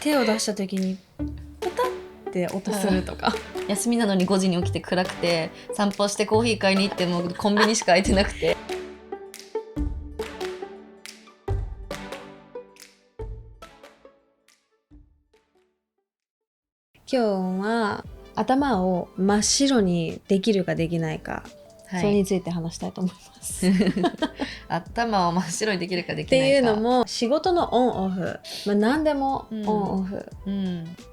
手を出した時にポタって音するとか、休みなのに5時に起きて暗くて散歩してコーヒー買いに行ってもコンビニしか空いてなくて今日は頭を真っ白にできるかできないか、はい、それについて話したいと思います頭を真っ白にできるかできってないかいうのも仕事のオンオフ、何でもオンオフ、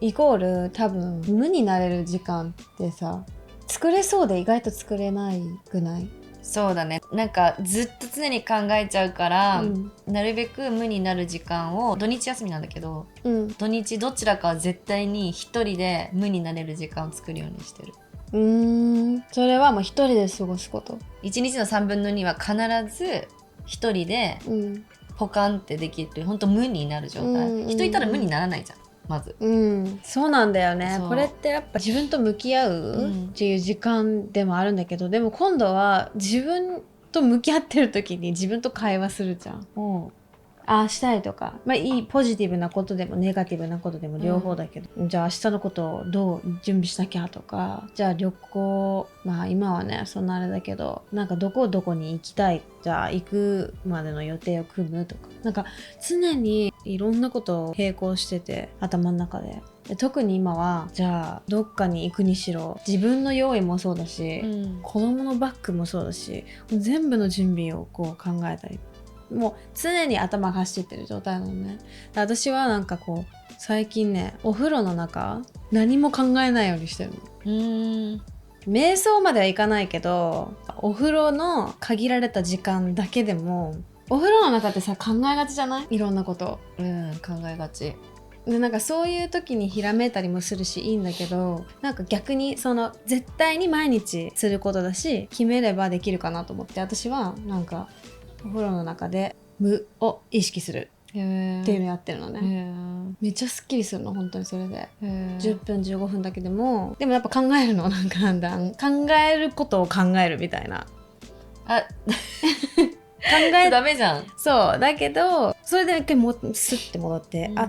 イコール多分無になれる時間ってさ、作れそうで意外と作れないくない？そうだね、なんかずっと常に考えちゃうから、なるべく無になる時間を、土日休みなんだけど、土日どちらかは絶対に一人で無になれる時間を作るようにしてる。それはもう一人で過ごすこと。1日の3分の2は必ず一人でポカンってできる、本当無になる状態、人いたら無にならないじゃんまず。そうなんだよね。これってやっぱ自分と向き合うっていう時間でもあるんだけど、でも今度は自分と向き合ってる時に自分と会話するじゃん。ああしたいとか、いいポジティブなことでもネガティブなことでも両方だけど、じゃあ明日のことをどう準備しなきゃとか、じゃあ旅行、今はねそんなあれだけど、なんかどこに行きたい、じゃあ行くまでの予定を組むとか、なんか常にいろんなことを並行してて頭の中で。特に今はじゃあどっかに行くにしろ自分の用意もそうだし、子供のバッグもそうだし、全部の準備をこう考えたり、もう常に頭が走ってる状態なのね。私はなんかこう最近ね、お風呂の中何も考えないようにしてるの。瞑想まではいかないけど、お風呂の限られた時間だけでも、お風呂の中ってさ考えがちじゃない？いろんなこと。考えがちで、なんかそういう時にひらめいたりもするしいいんだけど、なんか逆にその絶対に毎日することだし決めればできるかなと思って、私はなんかお風呂の中で無を意識するっていうのやってるのね。めっちゃスッキリするの本当に。それで10分15分だけでもやっぱ考えるの、なんかだんだん考えることを考えるみたいな。考えダメじゃん。そうだけど、それで一回スッて戻って、あ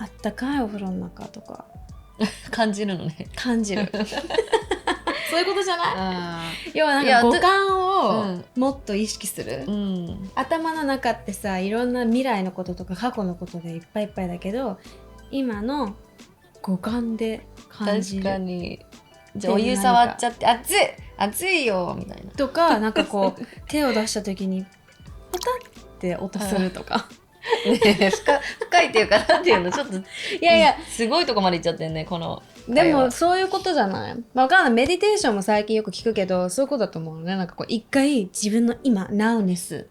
ったかいお風呂の中とか感じるのね。感じるそういうことじゃない？要はなんか五感をもっと意識する、頭の中ってさ、いろんな未来のこととか過去のことでいっぱいいっぱいだけど、今の五感で感じる。確かに。じゃあお湯触っちゃって熱いよみたいなとか、なんかこう手を出した時にポタって音するとか深いっていうか、なんていうの、ちょっといやすごいとこまで行っちゃってんね、この。でもそういうことじゃない？わかんない。メディテーションも最近よく聞くけど、そういうことだと思うね。なんかこう一回自分の今 Now-ness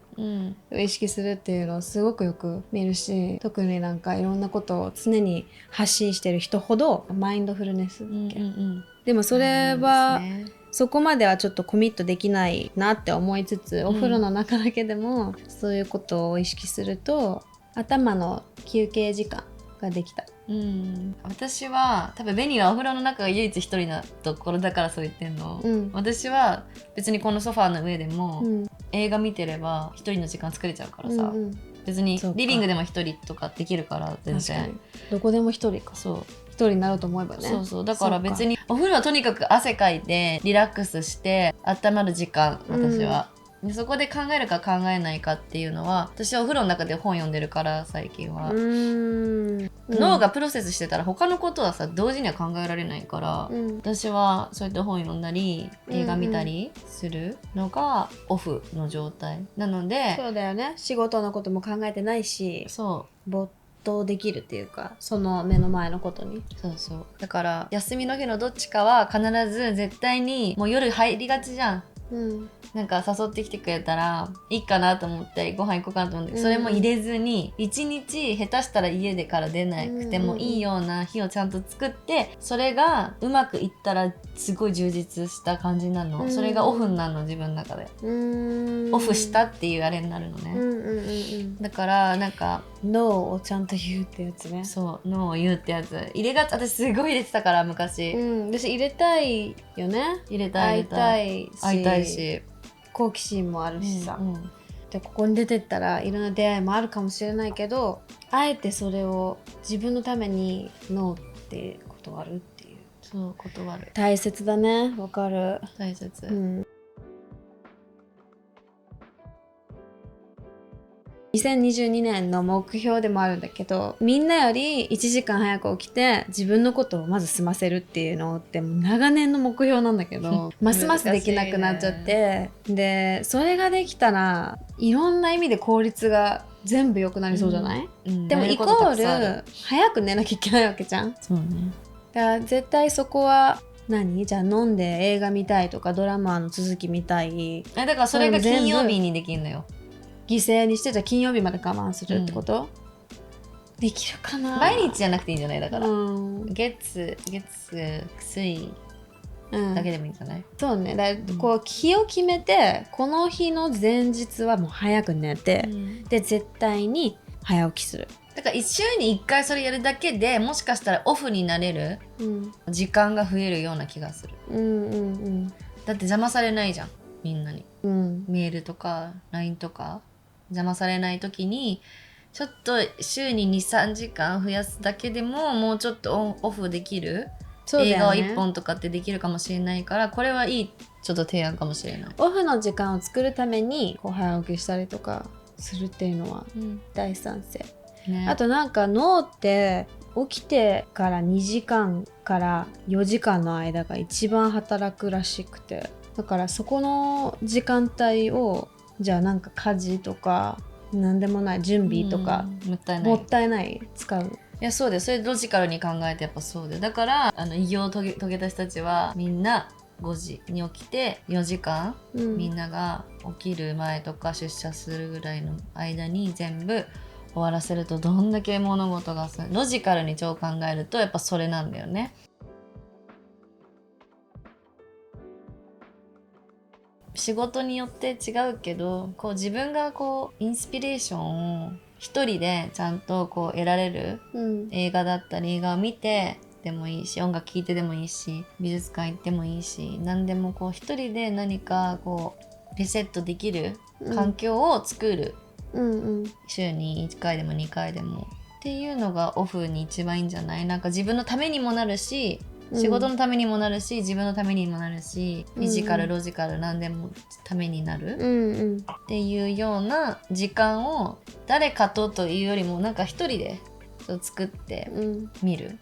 を意識するっていうのをすごくよく見るし、特になんかいろんなことを常に発信してる人ほどマインドフルネスだっけ、でもそれは、そこまではちょっとコミットできないなって思いつつ、お風呂の中だけでもそういうことを意識すると頭の休憩時間ができた。私は多分ベニーはお風呂の中が唯一一人なところだからそう言ってんの、私は別にこのソファーの上でも、映画見てれば一人の時間作れちゃうからさ、別にリビングでも一人とかできるから全然どこでも一人か。そう一人になろうと思えばね。そうだから別にお風呂はとにかく汗かいてリラックスして温まる時間、私は、でそこで考えるか考えないかっていうのは、私はお風呂の中で本読んでるから最近は。脳がプロセスしてたら他のことはさ同時には考えられないから、私はそうやって本読んだり映画見たりするのがオフの状態なので、そうだよね。仕事のことも考えてないし、没頭できるっていうか、その目の前のことに。そうだから休みの日のどっちかは必ず絶対に、もう夜入りがちじゃん。なんか誘ってきてくれたらいいかなと思ってご飯行こうかなと思って、それも入れずに1日下手したら家でから出なくてもいいような日をちゃんと作って、それがうまくいったらすごい充実した感じなの、それがオフになるの、自分の中でオフしたっていうあれになるのね、だからなんかノーをちゃんと言うってやつね。そうノーを言うってやつ入れがち。私すごい入れてたから昔、私入れたいよね。入れたい会いたいし好奇心もあるしさ、でここに出てったらいろんな出会いもあるかもしれないけど、あえてそれを自分のためにノーって断るっていう。そう、断る。大切だね。わかる。大切。2022年の目標でもあるんだけど、みんなより1時間早く起きて自分のことをまず済ませるっていうのってもう長年の目標なんだけどますますできなくなっちゃって、でそれができたらいろんな意味で効率が全部良くなりそうじゃない？でもイコール早く寝なきゃいけないわけじゃん。そうね。だから絶対そこはじゃあ飲んで映画見たいとかドラマの続き見たい。だからそれが金曜日にできるのよ。犠牲にしてじゃあ金曜日まで我慢するってこと、できるかな。毎日じゃなくていいんじゃない？だから、月水だけでもいいんじゃない？そうね。だからこう日を決めて、この日の前日はもう早く寝て、で絶対に早起きする。だから週に1回それやるだけでもしかしたらオフになれる時間が増えるような気がする。だって邪魔されないじゃん、みんなに。メールとか LINE とか邪魔されない時にちょっと週に 2,3 時間増やすだけでももうちょっとオフできる、映画を1本とかってできるかもしれないから、これはいいちょっと提案かもしれない。オフの時間を作るためにこう早起きしたりとかするっていうのは大賛成、あとなんか脳って起きてから2時間から4時間の間が一番働くらしくて、だからそこの時間帯をじゃあなんか家事とか何でもない準備とか、もったいない使う。いやそうだよ、それロジカルに考えてやっぱそうだよ。だから偉業を遂げた人たちはみんな5時に起きて4時間、みんなが起きる前とか出社するぐらいの間に全部終わらせるとどんだけ物事がロジカルに超考えるとやっぱそれなんだよね。仕事によって違うけど、こう自分がこうインスピレーションを一人でちゃんとこう得られる、映画だったり映画を見てでもいいし、音楽聴いてでもいいし、美術館行ってもいいし、何でもこう一人で何かこうリセットできる環境を作る、週に1回でも2回でもっていうのがオフに一番いいんじゃない？なんか自分のためにもなるし、仕事のためにもなるし、自分のためにもなるし、フィジカルロジカル何でもためになる、っていうような時間を誰かというよりもなんか一人で作ってみる、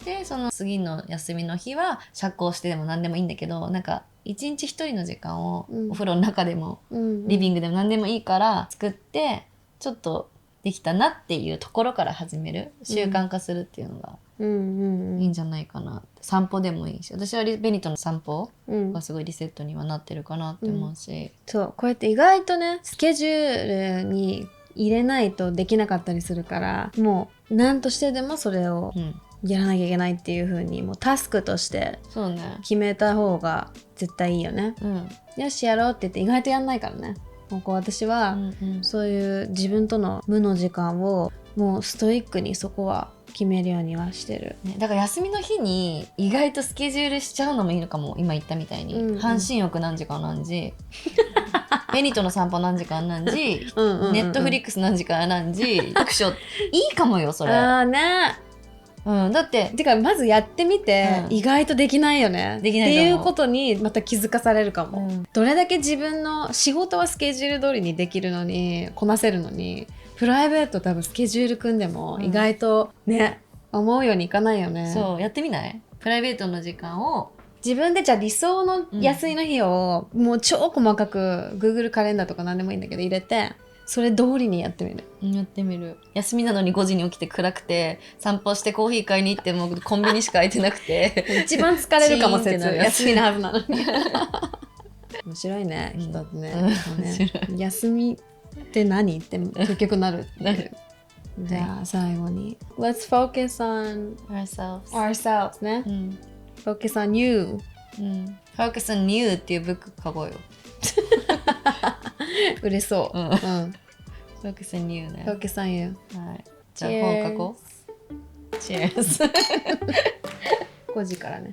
でその次の休みの日は社交してでも何でもいいんだけど、なんか一日一人の時間をお風呂の中でも、リビングでも何でもいいから作ってちょっとできたなっていうところから始める、習慣化するっていうのがいいんじゃないかなって。散歩でもいいし、私はベニとの散歩がすごいリセットにはなってるかなって思うし、そうこうやって意外とねスケジュールに入れないとできなかったりするから、もう何としてでもそれをやらなきゃいけないっていう風にもうタスクとして決めた方が絶対いいよね。よしやろうって言って意外とやんないからね。もうこう私はそういう自分との無の時間をもうストイックにそこは決めるようにはしてる、だから休みの日に意外とスケジュールしちゃうのもいいのかも。今言ったみたいに、半身浴何時間何時ベニとの散歩何時間何時ネットフリックス何時間何時読書いいかもよそれ。だっててかまずやってみて、意外とできないよねできないっていうことにまた気づかされるかも、どれだけ自分の仕事はスケジュール通りにできるのにこなせるのに、プライベート多分スケジュール組んでも意外とね、思うようにいかないよね。そうやってみない？プライベートの時間を自分でじゃあ理想の休みの日をもう超細かく Google カレンダーとか何でもいいんだけど入れて、それ通りにやってみる。やってみる。休みなのに5時に起きて暗くて散歩してコーヒー買いに行ってもコンビニしか空いてなくて一番疲れるかもしれない。休みなはずなのに面白いね、人ってね。休みって何って結局なるっていうじゃあ最後に Let's focus on ourselves ね、Focus on you、Focus on you っていうブック書こうよ嬉しそう、Focus on you ね。 Focus on you、はい、じゃあ本書こう。 Cheers 5時からね。